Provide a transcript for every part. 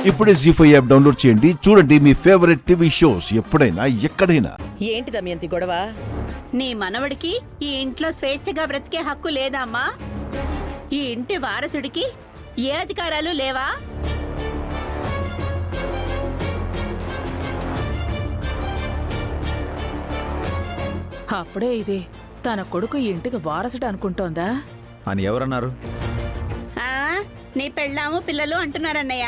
ఇప్పుడే జీ5 app download చేయండి. చూడండి మీ ఫేవరెట్ టీవీ షోస్ ఎప్పుడైనా ఎక్కడైనా. ఏంటి దమయంతి గొడవ? నీ మనవడికి ఈ ఇంట్లో స్వేచ్ఛగా బ్రతికే హక్కు లేదా అమ్మా? ఈ ఇంటి వారసుడికి ఏ అధికారాలు లేవా? అప్పుడే ఇదే తన కొడుకు ఈ ఇంటికి వారసుడు అనుకుంటోందా అని ఎవరన్నారు? ఆ, నీ పెళ్ళాము పిల్లలు అంటున్నారన్నయ్య.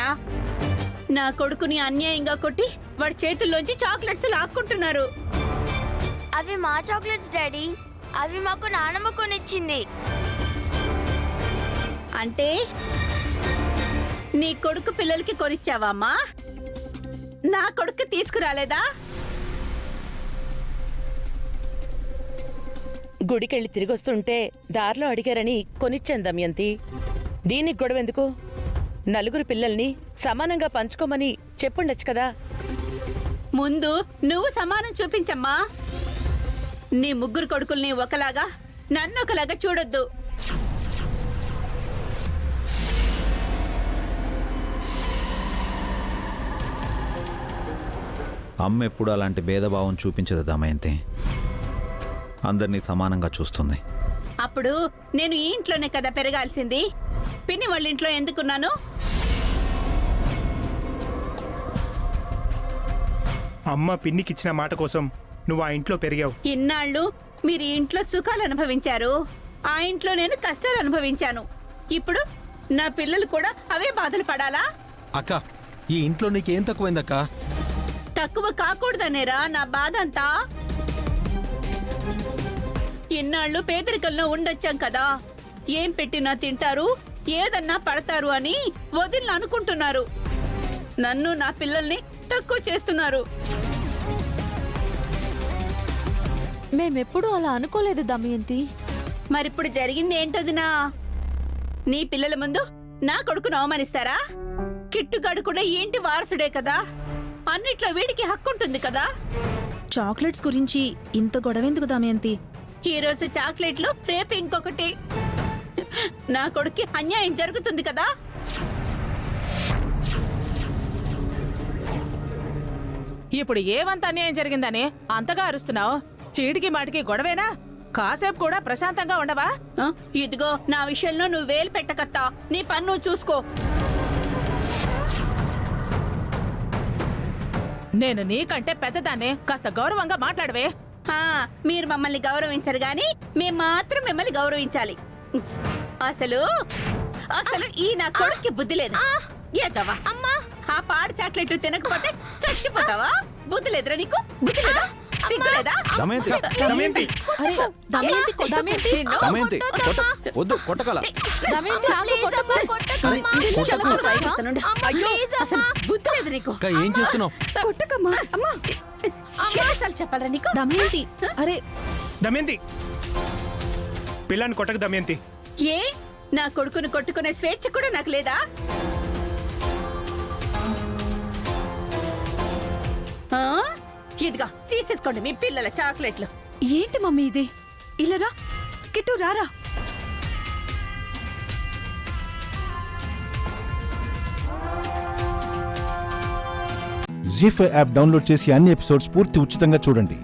నా కొడుకుని అన్యాయంగా కొట్టి వాడి చేతుల్లోంచి చాక్లెట్స్ లాక్కుంటున్నారు. అవి మా చాక్లెట్స్ డాడీ. అవి మాకు నానమ్మ కొనిచ్చింది. అంటే నీ కొడుకు పిల్లలకి కొనిచ్చావా అమ్మా? నా కొడుకు తీసుకురాలేదా? గుడికెళ్ళి తిరిగొస్తుంటే దారిలో అడిగారని కొనిచ్చాను దమయంతి. దీనికి గొడవెందుకు? నలుగురు పిల్లల్ని సమానంగా పంచుకోమని చెప్పుండొచ్చు కదా. ముందు నువ్వు సమానం చూపించమ్మా. నీ ముగ్గురు కొడుకుల్ని ఒకలాగా నన్ను ఒకలాగా చూడొద్దు. అమ్మ ఎప్పుడు అలాంటి భేదభావం చూపించదు దమయంతి. అందరినీ సమానంగా చూస్తుంది. అప్పుడు నేను ఈ ఇంట్లోనే కదా పెరగాల్సింది. పిన్ని వాళ్ళ ఇంట్లో ఎందుకున్నాను? అమ్మ పిన్నికిచ్చిన మాట కోసం నువ్వు ఆ ఇంట్లో పెరిగావు. ఇన్నాళ్ళు మీరు ఈ ఇంట్లో సుఖాలు అనుభవించారు, ఆ ఇంట్లో నేను కష్టాలు అనుభవించాను. ఇప్పుడు నా పిల్లలు కూడా అవే బాధలు పడాలా? అక్క, ఈ ఇంట్లో నీకేం తక్కువైందక్క? తక్కువ కాకూడదనేరా నా బాధ అంతా. ఇన్నాళ్ళు పేదరికంలో ఉండొచ్చాం కదా, ఏం పెట్టినా తింటారు, ఏదన్నా పడతారు అని వదిలి అనుకుంటున్నారు. నన్ను నా పిల్లల్ని తక్కువ చేస్తున్నారు. మేమెప్పుడూ అలా అనుకోలేదు దమయంతి. మరిప్పుడు జరిగింది ఏంటదినా? నీ పిల్లల ముందు నా కొడుకును అవమానిస్తారా? కిట్టుగాడు కూడా ఈ ఇంటి వారసుడే కదా, అన్నిట్లో వీడికి హక్కుంటుంది కదా. చాక్లెట్స్ గురించి ఇంత గొడవెందుకు దమయంతి? ఈ రోజు చాక్లెట్లు, రేపు ఇంకొకటి. నా కొడుక్కి అన్యాయం జరుగుతుంది కదా. ఇప్పుడు ఏమంత అన్యాయం జరిగిందని అంతగా అరుస్తున్నావు? చీడికి మాటికి గొడవేనా? కాసేపు కూడా ప్రశాంతంగా ఉండవా? ఆ, ఇదిగో నా విషయంలో నువ్వు వేలు పెట్టకత్తా. నీ పన్ను చూసుకో. నేను నీకంటే పెద్దదాన్నే, కాస్త గౌరవంగా మాట్లాడవే. ఆ, మీరు మమ్మల్ని గౌరవించరు గాని మేము మాత్రం మిమ్మల్ని గౌరవించాలి. అసలు అసలు ఈ నా కొడుక్కి బుద్ధి లేదు. ఏదవా అమ్మా, ఆ పాడు చాక్లెట్లు తినకపోతే చచ్చిపోతావా? బుద్ధి లేదురా నీకు? బుద్ధి లేదా? సిగ్గు లేదా? దమయంతి, దమయంతి, అరే, దమయంతి, దమయంతి, దమయంతి, వద్దు, కొట్టకల. దమయంతి, ఆగు, కొట్టమ్మా. అయ్యో, అసలు బుద్ధి లేదు నీకు. అక్క, ఏం చేస్తున్నావు? కొట్టకమ్మా. అమ్మా, ఎన్నిసార్లు చెప్పాలా నీకు? దమయంతి, అరే దమయంతి, పిల్లని కొట్టకు దమయంతి. ఏ నా కొడుకును కొట్టుకునే స్వేచ్ఛ కూడా నాకు లేదా? ఆ? ఇదిగా తీసేసుకోండి మీ పిల్లల చాక్లెట్లు. ఏంటి మమ్మీ ఇది? ఇల్లరా, కిట్టు రారా. జీ5 యాప్ డౌన్లోడ్ చేసి అన్ని ఎపిసోడ్స్ పూర్తి ఉచితంగా చూడండి.